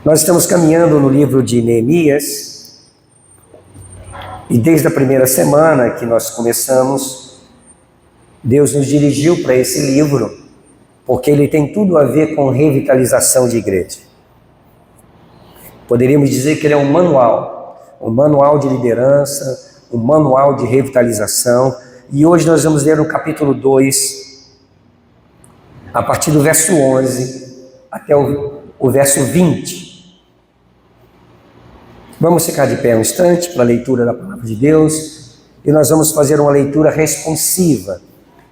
Nós estamos caminhando no livro de Neemias e desde a primeira semana que nós começamos, Deus nos dirigiu para esse livro porque ele tem tudo a ver com revitalização de igreja. Poderíamos dizer que ele é um manual de liderança, um manual de revitalização, e hoje nós vamos ler no capítulo 2, a partir do verso 11 até o verso 20. Vamos ficar de pé um instante para a leitura da palavra de Deus e nós vamos fazer uma leitura responsiva.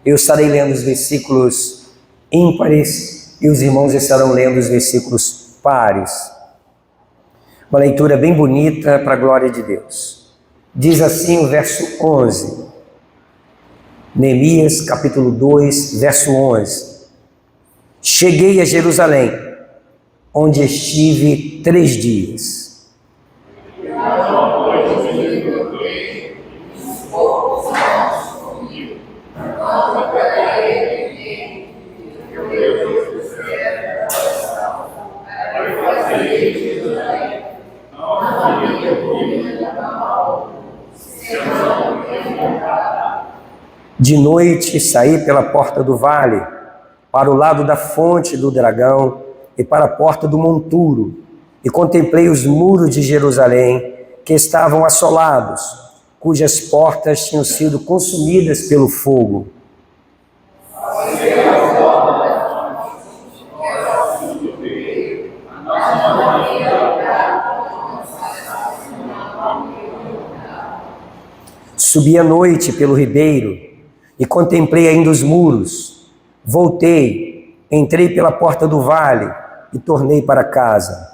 Eu estarei lendo os versículos ímpares e os irmãos estarão lendo os versículos pares. Uma leitura bem bonita para a glória de Deus. Diz assim o verso 11. Neemias capítulo 2, verso 11. Cheguei a Jerusalém, onde estive 3 dias. De noite saí pela porta do vale, para o lado da fonte do dragão e para a porta do monturo, e contemplei os muros de Jerusalém, que estavam assolados, cujas portas tinham sido consumidas pelo fogo. Subi à noite pelo ribeiro, e contemplei ainda os muros. Voltei, entrei pela porta do vale e tornei para casa.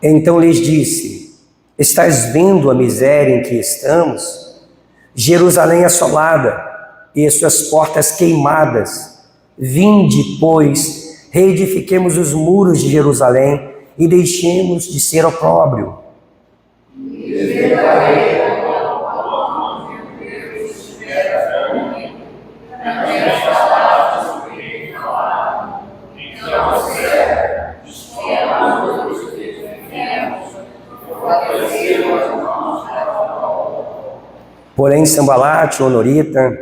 Então lhes disse: estais vendo a miséria em que estamos? Jerusalém assolada e as suas portas queimadas. Vinde, pois, reedifiquemos os muros de Jerusalém e deixemos de ser opróbrio. Porém, Sambalate, o honorita,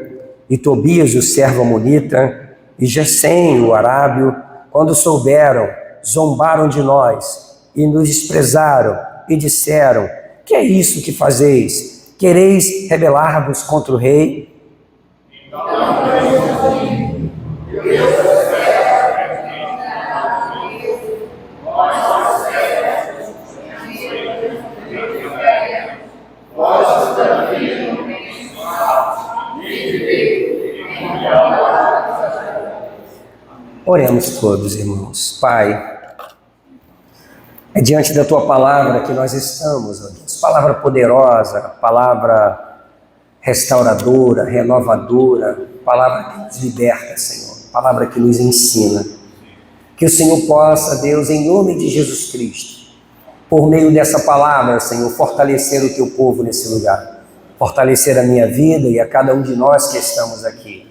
e Tobias, o servo amonita, e Gesem, o arábio, quando souberam, zombaram de nós e nos desprezaram e disseram: que é isso que fazeis? Quereis rebelar-vos contra o rei? Oremos todos, irmãos. Pai, é diante da Tua palavra que nós estamos, ó Deus. Palavra poderosa, palavra restauradora, renovadora, palavra que nos liberta, Senhor. Palavra que nos ensina. Que o Senhor possa, Deus, em nome de Jesus Cristo, por meio dessa palavra, Senhor, fortalecer o Teu povo nesse lugar. Fortalecer a minha vida e a cada um de nós que estamos aqui.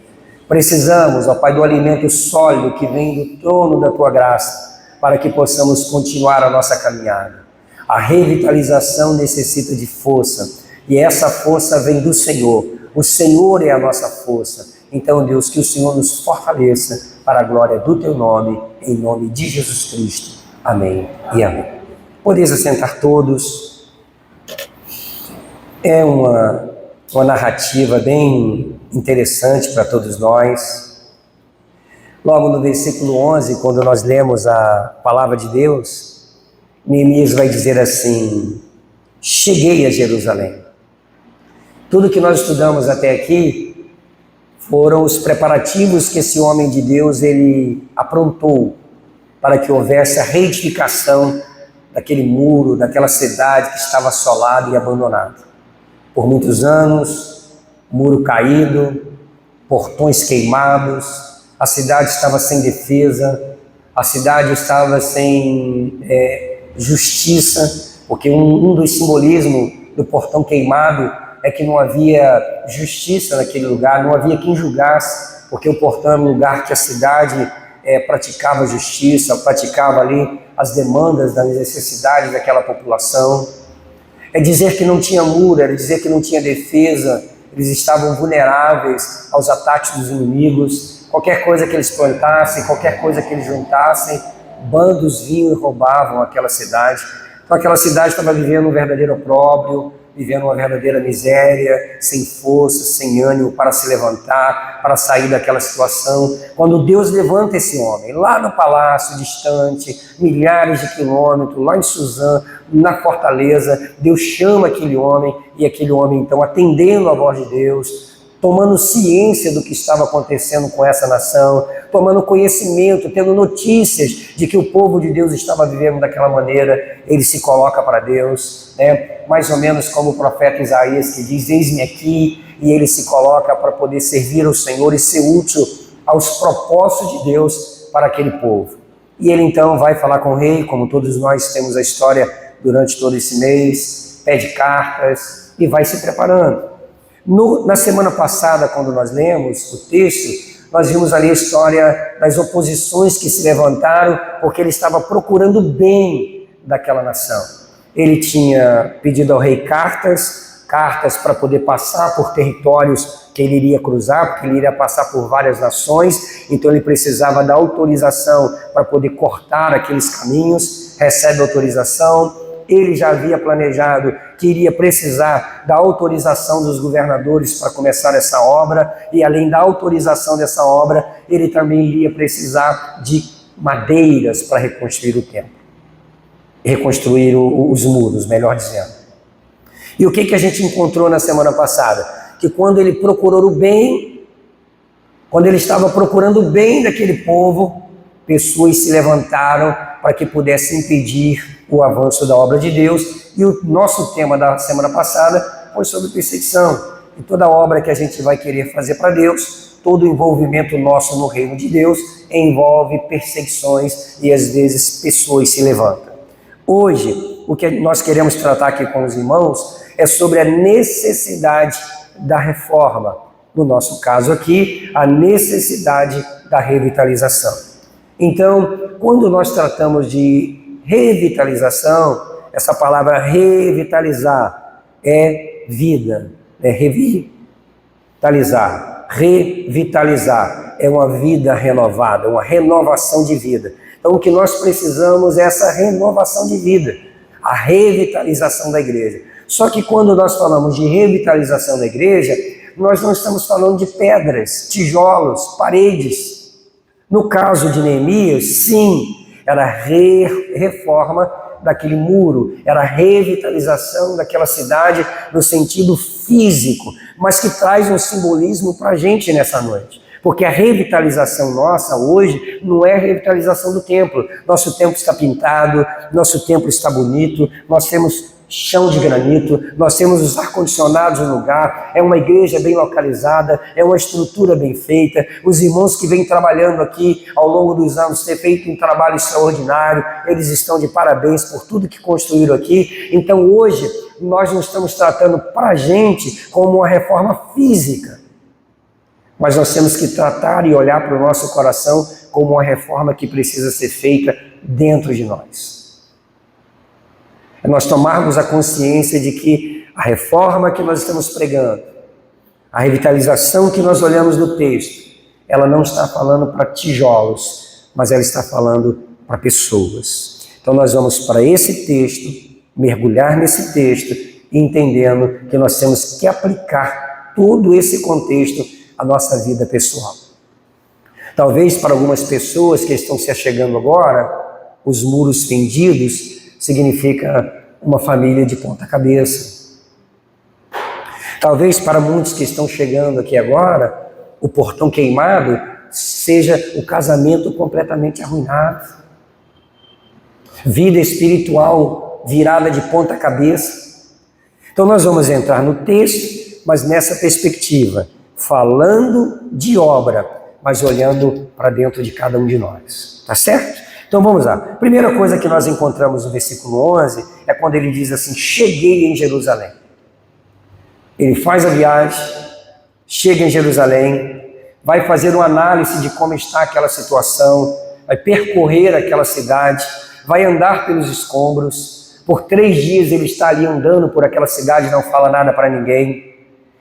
Precisamos, ó Pai, do alimento sólido que vem do trono da Tua graça, para que possamos continuar a nossa caminhada. A revitalização necessita de força, e essa força vem do Senhor. O Senhor é a nossa força. Então, Deus, que o Senhor nos fortaleça para a glória do Teu nome, em nome de Jesus Cristo. Amém e amém. Podeis assentar todos. É uma narrativa bem interessante para todos nós. Logo no versículo 11, quando nós lemos a palavra de Deus, Neemias vai dizer assim: cheguei a Jerusalém. Tudo que nós estudamos até aqui foram os preparativos que esse homem de Deus ele aprontou para que houvesse a reedificação daquele muro, daquela cidade que estava assolada e abandonada. Por muitos anos, muro caído, portões queimados, a cidade estava sem defesa, a cidade estava sem justiça, porque um dos simbolismos do portão queimado é que não havia justiça naquele lugar, não havia quem julgasse, porque o portão era um lugar que a cidade praticava justiça, praticava ali as demandas das necessidades daquela população. É dizer que não tinha muro, era dizer que não tinha defesa, eles estavam vulneráveis aos ataques dos inimigos. Qualquer coisa que eles plantassem, qualquer coisa que eles juntassem, bandos vinham e roubavam aquela cidade. Então aquela cidade estava vivendo um verdadeiro opróbrio, vivendo uma verdadeira miséria, sem força, sem ânimo para se levantar, para sair daquela situação. Quando Deus levanta esse homem, lá no palácio distante, milhares de quilômetros, lá em Suzã, na fortaleza, Deus chama aquele homem, e aquele homem então, atendendo a voz de Deus, tomando ciência do que estava acontecendo com essa nação, tomando conhecimento, tendo notícias de que o povo de Deus estava vivendo daquela maneira, ele se coloca para Deus, mais ou menos como o profeta Isaías, que diz: eis-me aqui, e ele se coloca para poder servir ao Senhor e ser útil aos propósitos de Deus para aquele povo. E ele então vai falar com o rei, como todos nós temos a história durante todo esse mês, pede cartas e vai se preparando. Na semana passada, quando nós lemos o texto, nós vimos ali a história das oposições que se levantaram porque ele estava procurando o bem daquela nação. Ele tinha pedido ao rei cartas para poder passar por territórios que ele iria cruzar, porque ele iria passar por várias nações, então ele precisava da autorização para poder cortar aqueles caminhos, recebe autorização. Ele já havia planejado que iria precisar da autorização dos governadores para começar essa obra, e além da autorização dessa obra, ele também iria precisar de madeiras para reconstruir o templo, reconstruir os muros, melhor dizendo. E o que a gente encontrou na semana passada? Que quando ele procurou o bem, quando ele estava procurando o bem daquele povo, pessoas se levantaram para que pudessem impedir o avanço da obra de Deus. E o nosso tema da semana passada foi sobre perseguição. E toda obra que a gente vai querer fazer para Deus, todo envolvimento nosso no reino de Deus, envolve perseguições e às vezes pessoas se levantam. Hoje, o que nós queremos tratar aqui com os irmãos é sobre a necessidade da reforma. No nosso caso aqui, a necessidade da revitalização. Então, quando nós tratamos de revitalização, essa palavra revitalizar é vida, é revitalizar. Revitalizar é uma vida renovada, uma renovação de vida. Então, o que nós precisamos é essa renovação de vida, a revitalização da igreja. Só que quando nós falamos de revitalização da igreja, nós não estamos falando de pedras, tijolos, paredes. No caso de Neemias, sim, era reforma daquele muro, era revitalização daquela cidade no sentido físico, mas que traz um simbolismo para a gente nessa noite. Porque a revitalização nossa hoje não é a revitalização do templo. Nosso templo está pintado, nosso templo está bonito, nós temos chão de granito, nós temos os ar-condicionados no lugar, é uma igreja bem localizada, é uma estrutura bem feita, os irmãos que vêm trabalhando aqui ao longo dos anos têm feito um trabalho extraordinário, eles estão de parabéns por tudo que construíram aqui. Então hoje nós não estamos tratando para a gente como uma reforma física, mas nós temos que tratar e olhar para o nosso coração como uma reforma que precisa ser feita dentro de nós. É nós tomarmos a consciência de que a reforma que nós estamos pregando, a revitalização que nós olhamos no texto, ela não está falando para tijolos, mas ela está falando para pessoas. Então nós vamos para esse texto, mergulhar nesse texto, entendendo que nós temos que aplicar todo esse contexto à nossa vida pessoal. Talvez para algumas pessoas que estão se achegando agora, os muros fendidos significa uma família de ponta cabeça. Talvez para muitos que estão chegando aqui agora, o portão queimado seja o casamento completamente arruinado. Vida espiritual virada de ponta cabeça. Então nós vamos entrar no texto, mas nessa perspectiva, falando de obra, mas olhando para dentro de cada um de nós. Tá certo? Então vamos lá. Primeira coisa que nós encontramos no versículo 11 é quando ele diz assim: cheguei em Jerusalém. Ele faz a viagem, chega em Jerusalém, vai fazer uma análise de como está aquela situação, vai percorrer aquela cidade, vai andar pelos escombros. Por 3 dias ele está ali andando por aquela cidade, não fala nada para ninguém.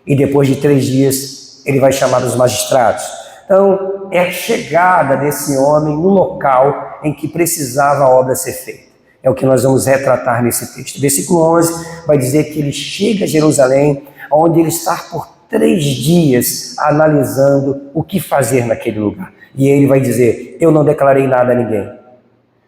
E depois de 3 dias ele vai chamar os magistrados. Então é a chegada desse homem no local em que precisava a obra ser feita. É o que nós vamos retratar nesse texto. Versículo 11 vai dizer que ele chega a Jerusalém, onde ele está por 3 dias analisando o que fazer naquele lugar. E ele vai dizer: eu não declarei nada a ninguém.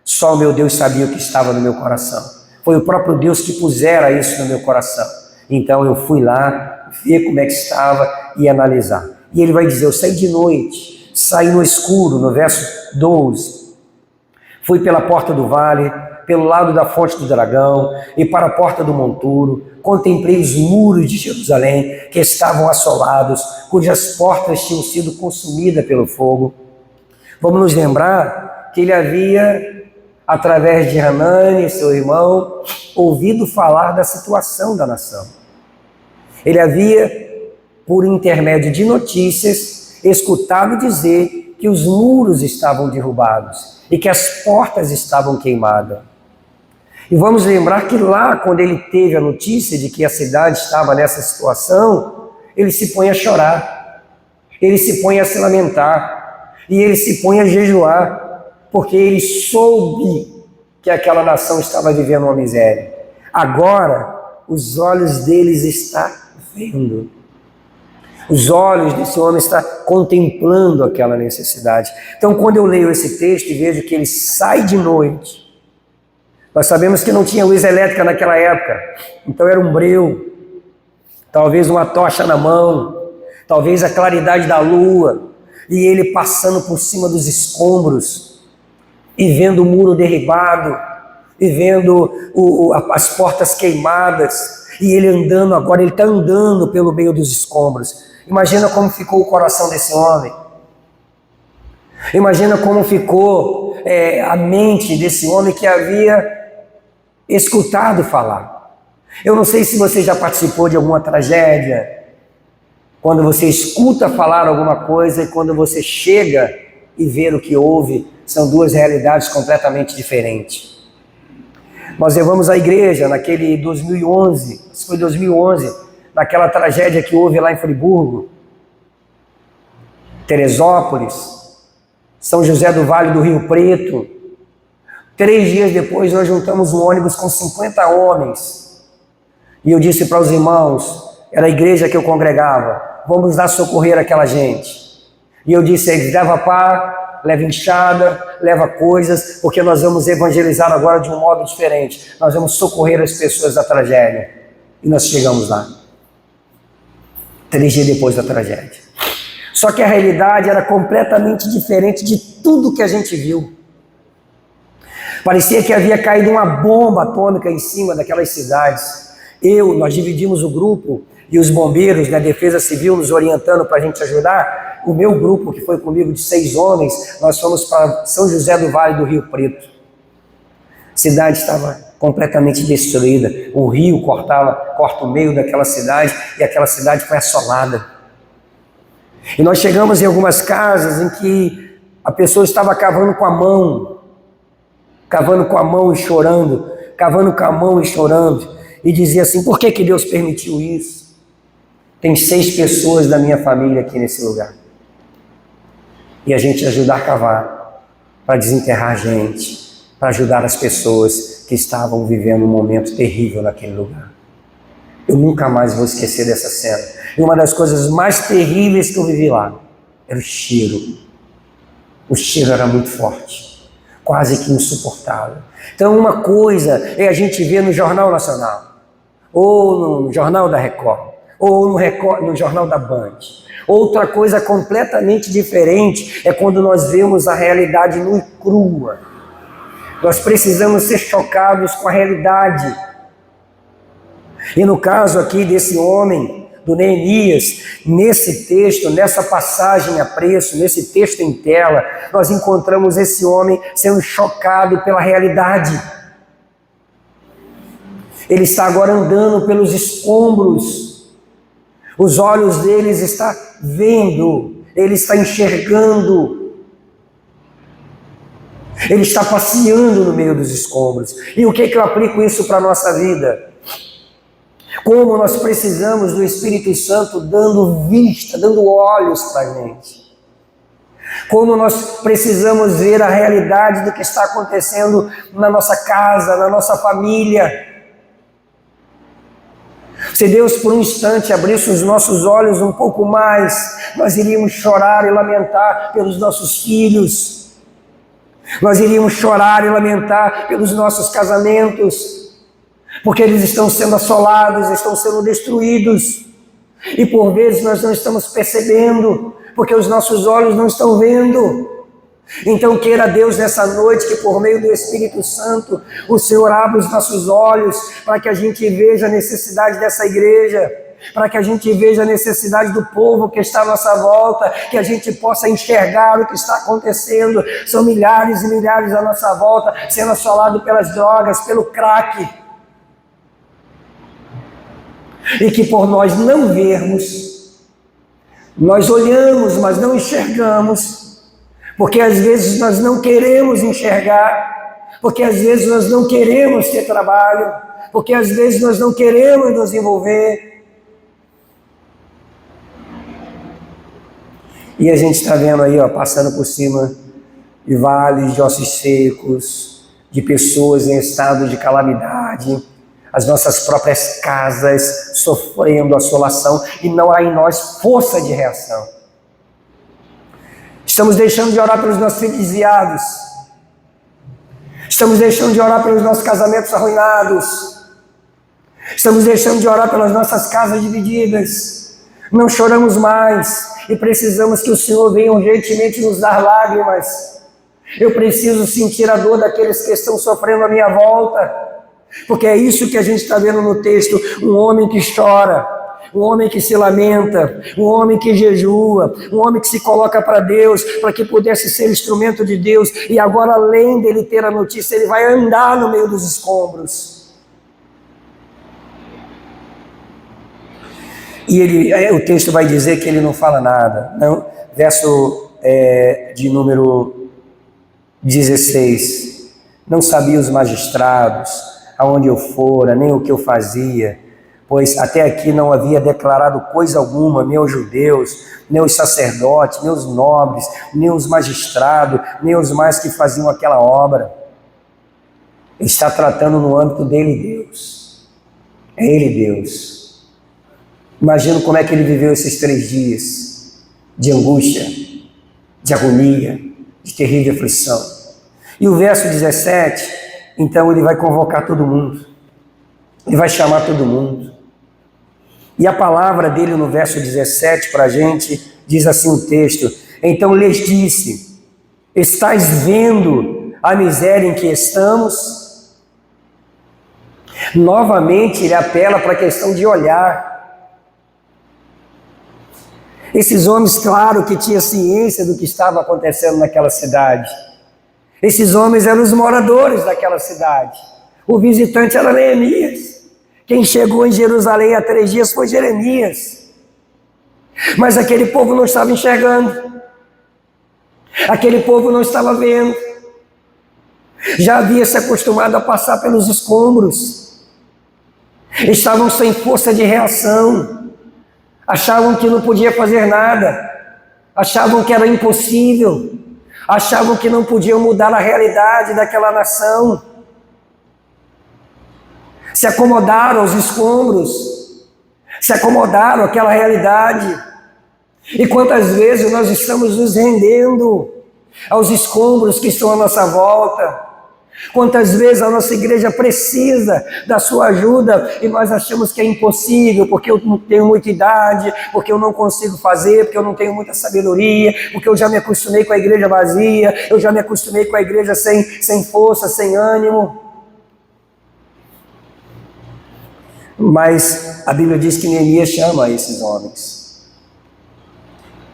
Só o meu Deus sabia o que estava no meu coração. Foi o próprio Deus que pusera isso no meu coração. Então eu fui lá, ver como é que estava e analisar. E ele vai dizer: eu saí de noite, saí no escuro, no verso 12. Fui pela porta do vale, pelo lado da fonte do dragão e para a porta do monturo. Contemplei os muros de Jerusalém que estavam assolados, cujas portas tinham sido consumidas pelo fogo. Vamos nos lembrar que ele havia, através de Hanani, seu irmão, ouvido falar da situação da nação. Ele havia, por intermédio de notícias, escutado dizer que os muros estavam derrubados e que as portas estavam queimadas. E vamos lembrar que lá, quando ele teve a notícia de que a cidade estava nessa situação, ele se põe a chorar, ele se põe a se lamentar, e ele se põe a jejuar, porque ele soube que aquela nação estava vivendo uma miséria. Agora, os olhos deles estão vendo. Os olhos desse homem estão contemplando aquela necessidade. Então, quando eu leio esse texto e vejo que ele sai de noite, nós sabemos que não tinha luz elétrica naquela época, então era um breu, talvez uma tocha na mão, talvez a claridade da lua, e ele passando por cima dos escombros, e vendo o muro derribado, e vendo as portas queimadas, e ele andando agora, ele está andando pelo meio dos escombros. Imagina como ficou o coração desse homem. Imagina como ficou a mente desse homem que havia escutado falar. Eu não sei se você já participou de alguma tragédia, quando você escuta falar alguma coisa e quando você chega e vê o que houve, são 2 realidades completamente diferentes. Nós levamos a igreja naquele 2011, isso foi 2011, naquela tragédia que houve lá em Friburgo, Teresópolis, São José do Vale do Rio Preto. 3 dias depois nós juntamos um ônibus com 50 homens. E eu disse para os irmãos, era a igreja que eu congregava, vamos lá socorrer aquela gente. E eu disse a eles: leva pá, leva enxada, leva coisas, porque nós vamos evangelizar agora de um modo diferente. Nós vamos socorrer as pessoas da tragédia. E nós chegamos lá. 3 dias depois da tragédia. Só que a realidade era completamente diferente de tudo que a gente viu. Parecia que havia caído uma bomba atômica em cima daquelas cidades. Nós dividimos o grupo e os bombeiros da Defesa Civil nos orientando para a gente ajudar. O meu grupo, que foi comigo de 6 homens, nós fomos para São José do Vale do Rio Preto. A cidade estava completamente destruída. O rio corta o meio daquela cidade e aquela cidade foi assolada. E nós chegamos em algumas casas em que a pessoa estava cavando com a mão e chorando, cavando com a mão e chorando, e dizia assim: por que Deus permitiu isso? Tem 6 pessoas da minha família aqui nesse lugar. E a gente ajudar a cavar, para desenterrar a gente, para ajudar as pessoas que estavam vivendo um momento terrível naquele lugar. Eu nunca mais vou esquecer dessa cena. E uma das coisas mais terríveis que eu vivi lá era o cheiro. O cheiro era muito forte, quase que insuportável. Então uma coisa é a gente ver no Jornal Nacional, ou no Jornal da Record, ou no Jornal da Band. Outra coisa completamente diferente é quando nós vemos a realidade nua e crua. Nós precisamos ser chocados com a realidade. E no caso aqui desse homem, do Neemias, nesse texto, nessa passagem a preço, nesse texto em tela, nós encontramos esse homem sendo chocado pela realidade. Ele está agora andando pelos escombros, os olhos dele estão vendo, ele está enxergando, ele está passeando no meio dos escombros. E o que eu aplico isso para a nossa vida? Como nós precisamos do Espírito Santo dando vista, dando olhos para a gente. Como nós precisamos ver a realidade do que está acontecendo na nossa casa, na nossa família. Se Deus por um instante abrisse os nossos olhos um pouco mais, nós iríamos chorar e lamentar pelos nossos filhos. Nós iríamos chorar e lamentar pelos nossos casamentos. Porque eles estão sendo assolados, estão sendo destruídos. E por vezes nós não estamos percebendo, porque os nossos olhos não estão vendo. Então queira Deus nessa noite que por meio do Espírito Santo o Senhor abra os nossos olhos para que a gente veja a necessidade dessa igreja, para que a gente veja a necessidade do povo que está à nossa volta, que a gente possa enxergar o que está acontecendo. São milhares e milhares à nossa volta sendo assolados pelas drogas, pelo crack. E que por nós não vermos, nós olhamos, mas não enxergamos, porque às vezes nós não queremos enxergar, porque às vezes nós não queremos ter trabalho, porque às vezes nós não queremos nos envolver. E a gente está vendo aí, passando por cima de vales, de ossos secos, de pessoas em estado de calamidade, as nossas próprias casas sofrendo assolação e não há em nós força de reação. Estamos deixando de orar pelos nossos filhos desviados. Estamos deixando de orar pelos nossos casamentos arruinados. Estamos deixando de orar pelas nossas casas divididas. Não choramos mais e precisamos que o Senhor venha urgentemente nos dar lágrimas. Eu preciso sentir a dor daqueles que estão sofrendo à minha volta. Porque é isso que a gente está vendo no texto, um homem que chora, um homem que se lamenta, um homem que jejua, um homem que se coloca para Deus, para que pudesse ser instrumento de Deus, e agora além dele ter a notícia, ele vai andar no meio dos escombros. E o texto vai dizer que ele não fala nada, não? Verso de número 16, não sabia os magistrados aonde eu fora, nem o que eu fazia, pois até aqui não havia declarado coisa alguma, nem os judeus, nem os sacerdotes, nem os nobres, nem os magistrados, nem os mais que faziam aquela obra. Ele está tratando no âmbito dele, Deus. É ele, Deus. Imagino como é que ele viveu esses 3 dias de angústia, de agonia, de terrível aflição. E o verso 17... Então ele vai convocar todo mundo, ele vai chamar todo mundo. E a palavra dele no verso 17 para a gente, diz assim o texto: então lhes disse, estáis vendo a miséria em que estamos? Novamente ele apela para a questão de olhar. Esses homens, claro que tinham ciência do que estava acontecendo naquela cidade. Esses homens eram os moradores daquela cidade. O visitante era Neemias. Quem chegou em Jerusalém há 3 dias foi Jeremias. Mas aquele povo não estava enxergando. Aquele povo não estava vendo. Já havia se acostumado a passar pelos escombros. Estavam sem força de reação. Achavam que não podia fazer nada. Achavam que era impossível. Achavam que não podiam mudar a realidade daquela nação. Se acomodaram aos escombros. Se acomodaram àquela realidade. E quantas vezes nós estamos nos rendendo aos escombros que estão à nossa volta. Quantas vezes a nossa igreja precisa da sua ajuda e nós achamos que é impossível, porque eu não tenho muita idade, porque eu não consigo fazer, porque eu não tenho muita sabedoria, porque eu já me acostumei com a igreja vazia, eu já me acostumei com a igreja sem força, sem ânimo. Mas a Bíblia diz que Neemias chama esses homens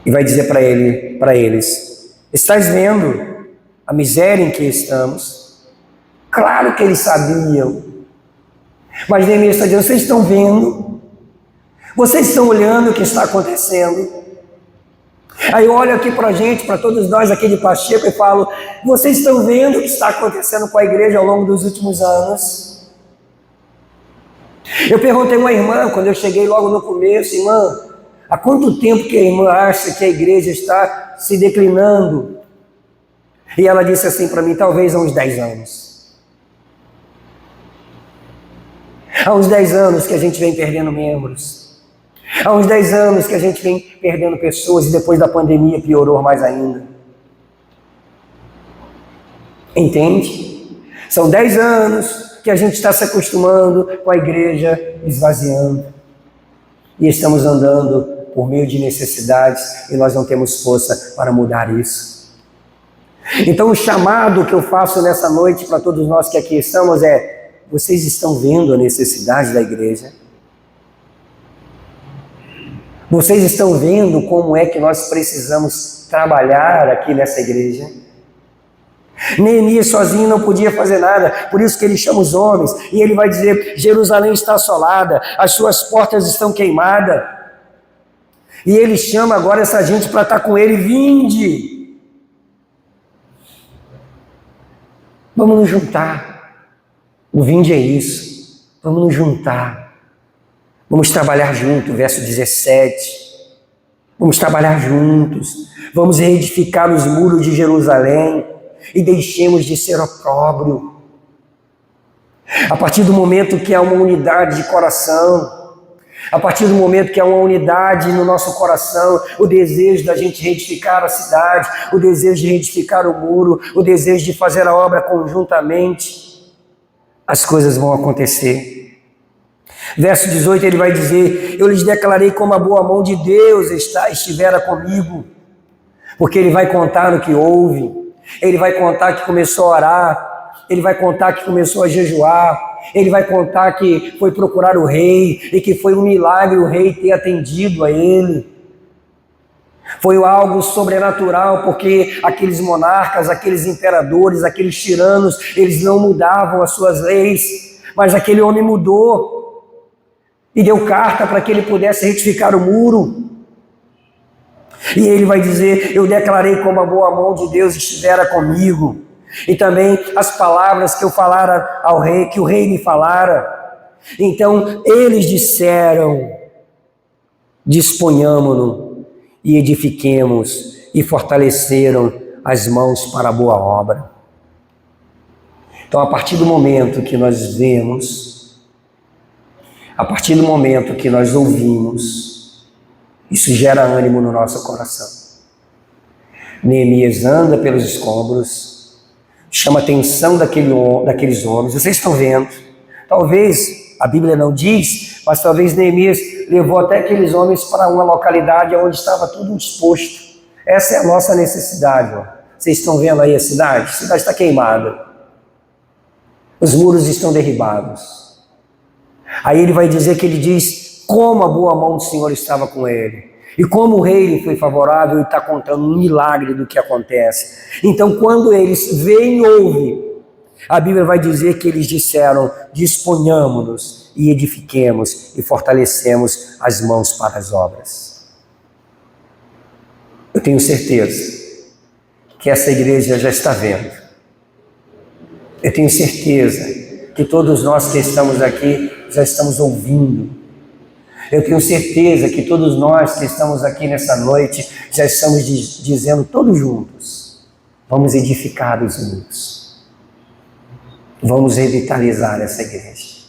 e vai dizer para eles: estáis vendo a miséria em que estamos? Claro que eles sabiam, mas Neemias está dizendo: vocês estão vendo? Vocês estão olhando o que está acontecendo? Aí eu olho aqui para a gente, para todos nós aqui de Pacheco, e falo: vocês estão vendo o que está acontecendo com a igreja ao longo dos últimos anos? Eu perguntei a uma irmã, quando eu cheguei logo no começo: irmã, há quanto tempo que a irmã acha que a igreja está se declinando? E ela disse assim para mim: talvez há uns 10 anos. Há uns 10 anos que a gente vem perdendo membros. Há uns 10 anos que a gente vem perdendo pessoas, e depois da pandemia piorou mais ainda. Entende? São 10 anos que a gente está se acostumando com a igreja esvaziando. E estamos andando por meio de necessidades e nós não temos força para mudar isso. Então o chamado que eu faço nessa noite para todos nós que aqui estamos é: vocês estão vendo a necessidade da igreja? Vocês estão vendo como é que nós precisamos trabalhar aqui nessa igreja? Neemias sozinho não podia fazer nada, por isso que ele chama os homens, e ele vai dizer: Jerusalém está assolada, as suas portas estão queimadas. E ele chama agora essa gente para estar com ele: vinde, vamos nos juntar. O vinde é isso, vamos nos juntar. Vamos trabalhar juntos, verso 17. Vamos trabalhar juntos. Vamos reedificar os muros de Jerusalém e deixemos de ser opróbrio. A partir do momento que há uma unidade de coração, a partir do momento que há uma unidade no nosso coração, o desejo da gente reedificar a cidade, o desejo de reedificar o muro, o desejo de fazer a obra conjuntamente, as coisas vão acontecer. Verso 18 ele vai dizer: eu lhes declarei como a boa mão de Deus estivera comigo. Porque ele vai contar no que houve, ele vai contar que começou a orar, ele vai contar que começou a jejuar, ele vai contar que foi procurar o rei e que foi um milagre o rei ter atendido a ele. Foi algo sobrenatural, porque aqueles monarcas, aqueles imperadores, aqueles tiranos, eles não mudavam as suas leis, mas aquele homem mudou e deu carta para que ele pudesse retificar o muro. E ele vai dizer: eu declarei como a boa mão de Deus estivera comigo. E também as palavras que eu falara ao rei, que o rei me falara. Então eles disseram: disponhamo-nos e edifiquemos, e fortaleceram as mãos para a boa obra. Então, a partir do momento que nós vemos, a partir do momento que nós ouvimos, isso gera ânimo no nosso coração. Neemias anda pelos escombros, chama a atenção daqueles homens. Vocês estão vendo? Talvez, a Bíblia não diz, mas talvez Neemias levou até aqueles homens para uma localidade onde estava tudo disposto. Essa é a nossa necessidade. Ó. Vocês estão vendo aí a cidade? A cidade está queimada. Os muros estão derribados. Aí ele vai dizer que ele diz como a boa mão do Senhor estava com ele. E como o rei lhe foi favorável, e está contando um milagre do que acontece. Então, quando eles veem e ouvem, a Bíblia vai dizer que eles disseram: disponhamo-nos e edifiquemos e fortalecemos as mãos para as obras. Eu tenho certeza que essa igreja já está vendo. Eu tenho certeza que todos nós que estamos aqui já estamos ouvindo. Eu tenho certeza que todos nós que estamos aqui nessa noite já estamos dizendo todos juntos: vamos edificar os muros. Vamos revitalizar essa igreja.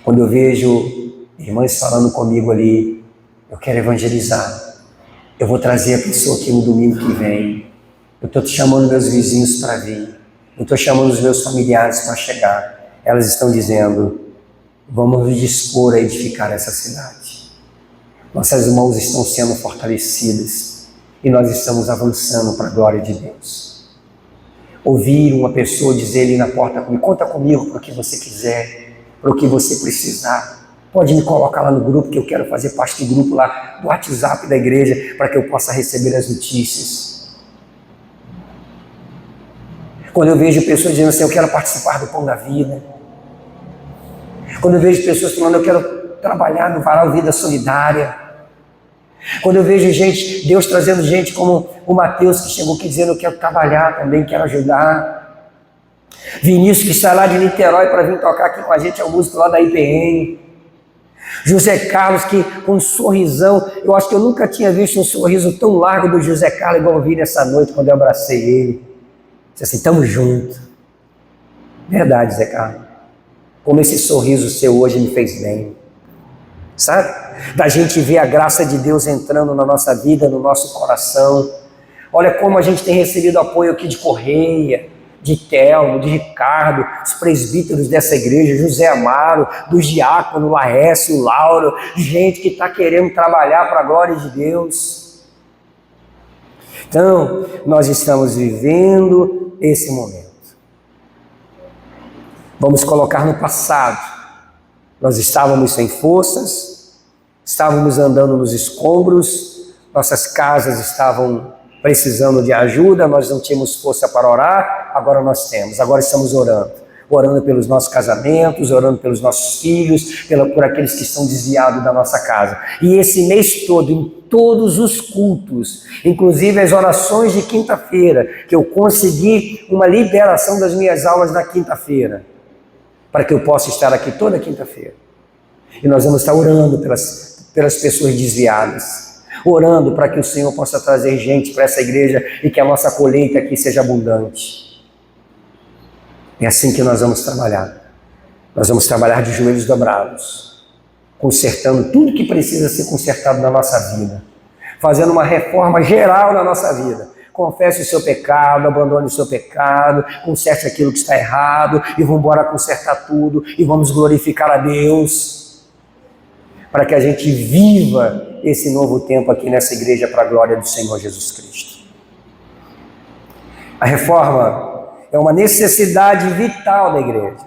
Quando eu vejo irmãs falando comigo ali: eu quero evangelizar, eu vou trazer a pessoa aqui no domingo que vem, eu estou chamando meus vizinhos para vir, eu estou chamando os meus familiares para chegar. Elas estão dizendo: vamos nos dispor a edificar essa cidade. Nossas mãos estão sendo fortalecidas e nós estamos avançando para a glória de Deus. Ouvir uma pessoa dizer ali na porta comigo: conta comigo para o que você quiser. para o que você precisar. Pode me colocar lá no grupo, que eu quero fazer parte do grupo lá, do WhatsApp da igreja, para que eu possa receber as notícias. Quando eu vejo pessoas dizendo assim, eu quero participar do Pão da Vida. Quando eu vejo pessoas falando, eu quero trabalhar no Varal Vida Solidária. Quando eu vejo gente, Deus trazendo gente como o Mateus, que chegou aqui dizendo, eu quero trabalhar também, quero ajudar. Vinícius, que está lá de Niterói para vir tocar aqui com a gente, é o músico lá da IPM. José Carlos, que com um sorrisão, eu acho que eu nunca tinha visto um sorriso tão largo do José Carlos igual eu vi nessa noite, quando eu abracei ele. Disse assim, estamos juntos. Verdade, Zé Carlos. Como esse sorriso seu hoje me fez bem. Sabe? Da gente ver a graça de Deus entrando na nossa vida, no nosso coração. Olha como a gente tem recebido apoio aqui de Correia, de Telmo, de Ricardo, os presbíteros dessa igreja, José Amaro, do diácono Laércio, Lauro, gente que está querendo trabalhar para a glória de Deus. Então, nós estamos vivendo esse momento. Vamos colocar no passado. Nós estávamos sem forças, estávamos andando nos escombros, nossas casas estavam precisando de ajuda, nós não tínhamos força para orar, agora nós temos, agora estamos orando. Orando pelos nossos casamentos, orando pelos nossos filhos, por aqueles que estão desviados da nossa casa. E esse mês todo, em todos os cultos, inclusive as orações de quinta-feira, que eu consegui uma liberação das minhas aulas na quinta-feira, para que eu possa estar aqui toda quinta-feira. E nós vamos estar orando pelas pessoas desviadas. Orando para que o Senhor possa trazer gente para essa igreja e que a nossa colheita aqui seja abundante. É assim que nós vamos trabalhar. Nós vamos trabalhar de joelhos dobrados, consertando tudo que precisa ser consertado na nossa vida, fazendo uma reforma geral na nossa vida. Confesse o seu pecado, abandone o seu pecado, conserte aquilo que está errado e vamos embora consertar tudo e vamos glorificar a Deus, para que a gente viva esse novo tempo aqui nessa igreja para a glória do Senhor Jesus Cristo. A reforma é uma necessidade vital da igreja.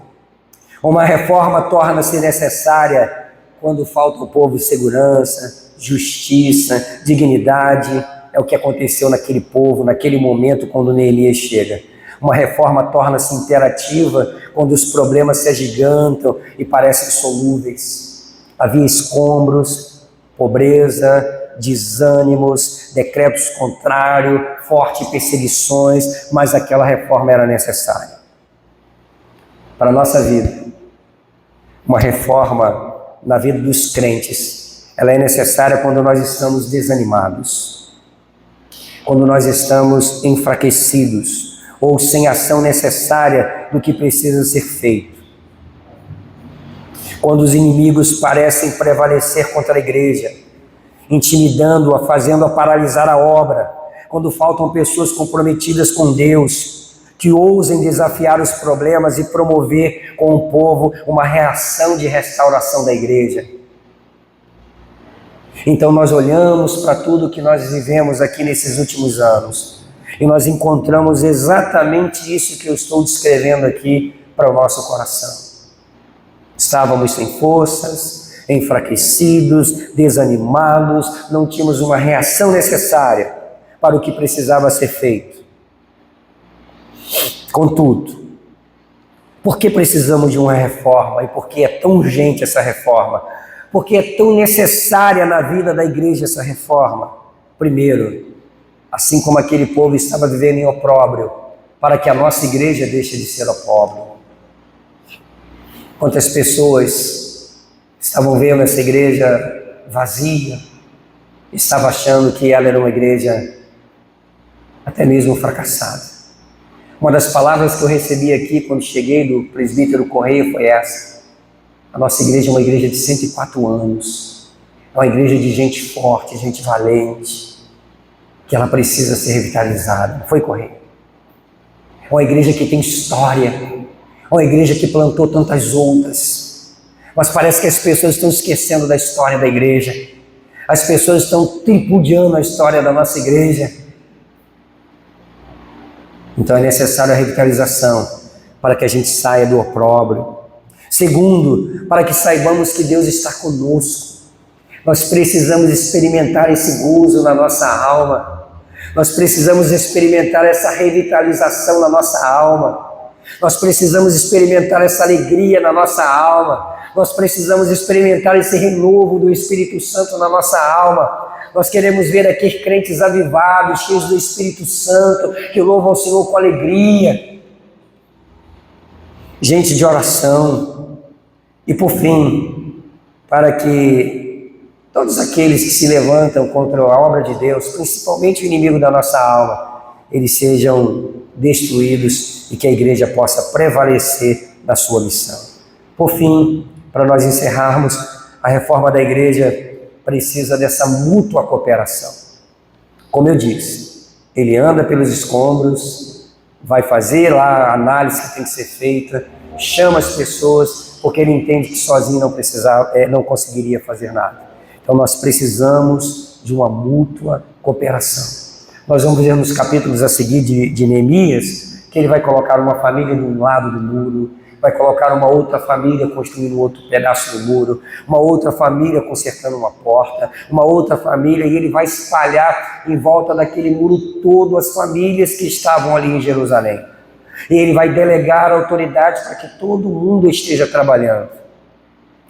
Uma reforma torna-se necessária quando falta ao povo segurança, justiça, dignidade. É o que aconteceu naquele povo, naquele momento quando Neemias chega. Uma reforma torna-se imperativa quando os problemas se agigantam e parecem insolúveis. Havia escombros, pobreza, desânimos, decretos contrários, fortes perseguições, mas aquela reforma era necessária. Para a nossa vida, uma reforma na vida dos crentes, ela é necessária quando nós estamos desanimados, quando nós estamos enfraquecidos, ou sem ação necessária do que precisa ser feito. Quando os inimigos parecem prevalecer contra a igreja, intimidando-a, fazendo-a paralisar a obra, quando faltam pessoas comprometidas com Deus, que ousem desafiar os problemas e promover com o povo uma reação de restauração da igreja. Então nós olhamos para tudo que nós vivemos aqui nesses últimos anos e nós encontramos exatamente isso que eu estou descrevendo aqui para o nosso coração. Estávamos sem forças, enfraquecidos, desanimados, não tínhamos uma reação necessária para o que precisava ser feito. Contudo, por que precisamos de uma reforma e por que é tão urgente essa reforma? Por que é tão necessária na vida da igreja essa reforma? Primeiro, assim como aquele povo estava vivendo em opróbrio, para que a nossa igreja deixe de ser opróbrio. Quantas pessoas estavam vendo essa igreja vazia, estavam achando que ela era uma igreja até mesmo fracassada. Uma das palavras que eu recebi aqui quando cheguei do presbítero Correia foi essa: a nossa igreja é uma igreja de 104 anos, é uma igreja de gente forte, gente valente, que ela precisa ser revitalizada. Não foi, Correia? É uma igreja que tem história, uma igreja que plantou tantas outras, mas parece que as pessoas estão esquecendo da história da igreja, as pessoas estão tripudiando a história da nossa igreja. Então é necessária a revitalização para que a gente saia do opróbrio. Segundo, para que saibamos que Deus está conosco. Nós precisamos experimentar esse gozo na nossa alma. Nós precisamos experimentar essa revitalização na nossa alma. Nós precisamos experimentar essa alegria na nossa alma. Nós precisamos experimentar esse renovo do Espírito Santo na nossa alma. Nós queremos ver aqui crentes avivados, cheios do Espírito Santo, que louvam o Senhor com alegria. Gente de oração. E por fim, para que todos aqueles que se levantam contra a obra de Deus, principalmente o inimigo da nossa alma, eles sejam destruídos e que a igreja possa prevalecer na sua missão. Por fim, para nós encerrarmos, a reforma da igreja precisa dessa mútua cooperação. Como eu disse, ele anda pelos escombros, vai fazer lá a análise que tem que ser feita, chama as pessoas, porque ele entende que sozinho não conseguiria fazer nada. Então nós precisamos de uma mútua cooperação. Nós vamos ver nos capítulos a seguir de Neemias, que ele vai colocar uma família de um lado do muro, vai colocar uma outra família construindo outro pedaço do muro, uma outra família consertando uma porta, uma outra família, e ele vai espalhar em volta daquele muro todo as famílias que estavam ali em Jerusalém. E ele vai delegar autoridade para que todo mundo esteja trabalhando.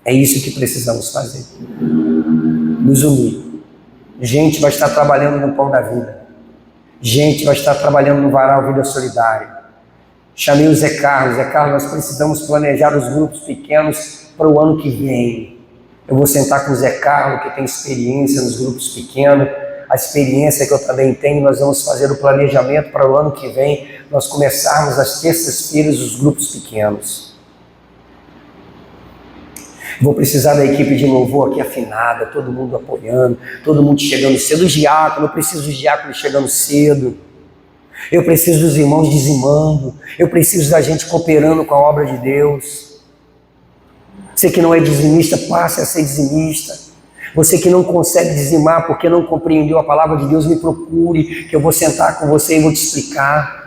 É isso que precisamos fazer. Nos unir. Gente vai estar trabalhando no pão da vida. Gente vai estar trabalhando no varal Vida Solidária. Chamei o Zé Carlos. Zé Carlos, nós precisamos planejar os grupos pequenos para o ano que vem. Eu vou sentar com o Zé Carlos, que tem experiência nos grupos pequenos, a experiência que eu também tenho. Nós vamos fazer o planejamento para o ano que vem, nós começarmos às terças-feiras os grupos pequenos. Vou precisar da equipe de louvor aqui afinada, todo mundo apoiando, todo mundo chegando cedo. O diácono, eu preciso dos diáconos chegando cedo. Eu preciso dos irmãos dizimando. Eu preciso da gente cooperando com a obra de Deus. Você que não é dizimista, passe a ser dizimista. Você que não consegue dizimar porque não compreendeu a palavra de Deus, me procure, que eu vou sentar com você e vou te explicar.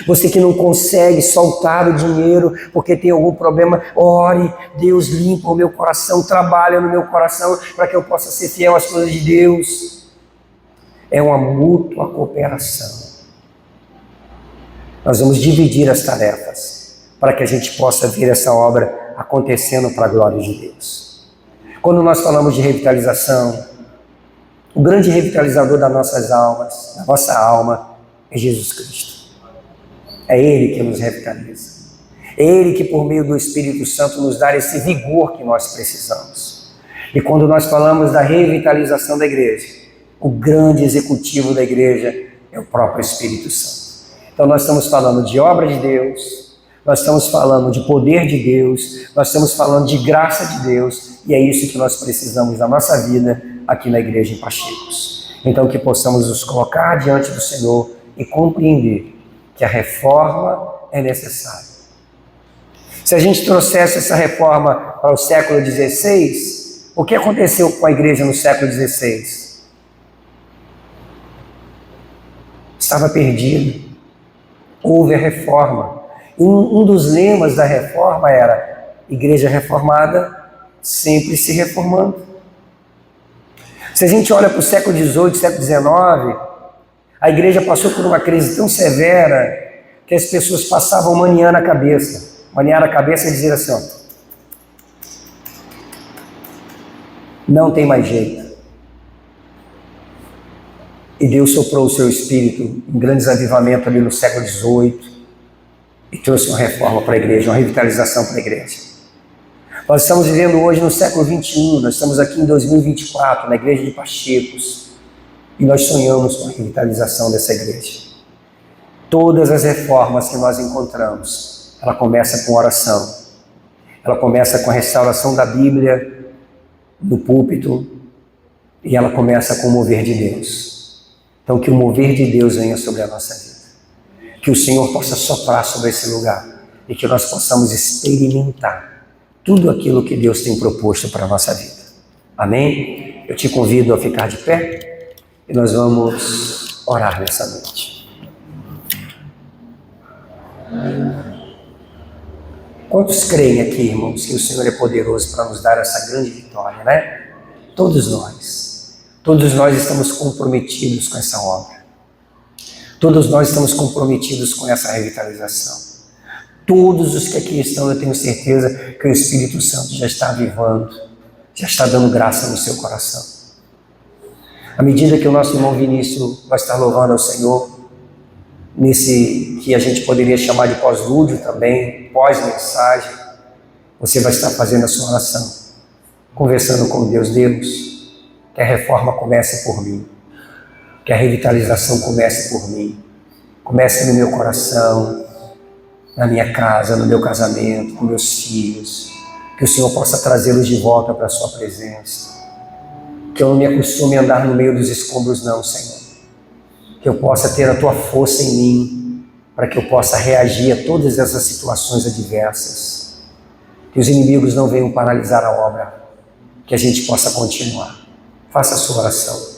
Você que não consegue soltar o dinheiro porque tem algum problema, ore, Deus limpa o meu coração, trabalha no meu coração para que eu possa ser fiel às coisas de Deus. É uma mútua cooperação. Nós vamos dividir as tarefas para que a gente possa ver essa obra acontecendo para a glória de Deus. Quando nós falamos de revitalização, o grande revitalizador das nossas almas, da nossa alma, é Jesus Cristo. É Ele que nos revitaliza. É Ele que, por meio do Espírito Santo, nos dá esse vigor que nós precisamos. E quando nós falamos da revitalização da igreja, o grande executivo da igreja é o próprio Espírito Santo. Então nós estamos falando de obra de Deus, nós estamos falando de poder de Deus, nós estamos falando de graça de Deus, e é isso que nós precisamos na nossa vida aqui na igreja em Pachecos. Então que possamos nos colocar diante do Senhor e compreender que a reforma é necessária. Se a gente trouxesse essa reforma para o século XVI, o que aconteceu com a igreja no século XVI? Estava perdida. Houve a reforma. Um dos lemas da reforma era: igreja reformada, sempre se reformando. Se a gente olha para o século XVIII, século XIX, a igreja passou por uma crise tão severa que as pessoas passavam maniando a cabeça. Maniar a cabeça e dizer assim, ó, não tem mais jeito. E Deus soprou o seu espírito em grandes avivamentos ali no século XVIII e trouxe uma reforma para a igreja, uma revitalização para a igreja. Nós estamos vivendo hoje no século XXI, nós estamos aqui em 2024, na igreja de Pachecos, e nós sonhamos com a revitalização dessa igreja. Todas as reformas que nós encontramos, ela começa com oração, ela começa com a restauração da Bíblia, do púlpito, e ela começa com o mover de Deus. Então que o mover de Deus venha sobre a nossa vida, que o Senhor possa soprar sobre esse lugar, e que nós possamos experimentar tudo aquilo que Deus tem proposto para a nossa vida. Amém? Eu te convido a ficar de pé, e nós vamos orar nessa noite. Quantos creem aqui, irmãos, que o Senhor é poderoso para nos dar essa grande vitória, né? Todos nós. Todos nós estamos comprometidos com essa obra. Todos nós estamos comprometidos com essa revitalização. Todos os que aqui estão, eu tenho certeza que o Espírito Santo já está avivando, já está dando graça no seu coração. À medida que o nosso irmão Vinícius vai estar louvando ao Senhor, nesse que a gente poderia chamar de pós-lúdio também, pós-mensagem, você vai estar fazendo a sua oração, conversando com Deus. Deus, que a reforma comece por mim, que a revitalização comece por mim, comece no meu coração, na minha casa, no meu casamento, com meus filhos, que o Senhor possa trazê-los de volta para a sua presença, que eu não me acostume a andar no meio dos escombros não, Senhor, que eu possa ter a tua força em mim, para que eu possa reagir a todas essas situações adversas, que os inimigos não venham paralisar a obra, que a gente possa continuar. Faça a sua oração.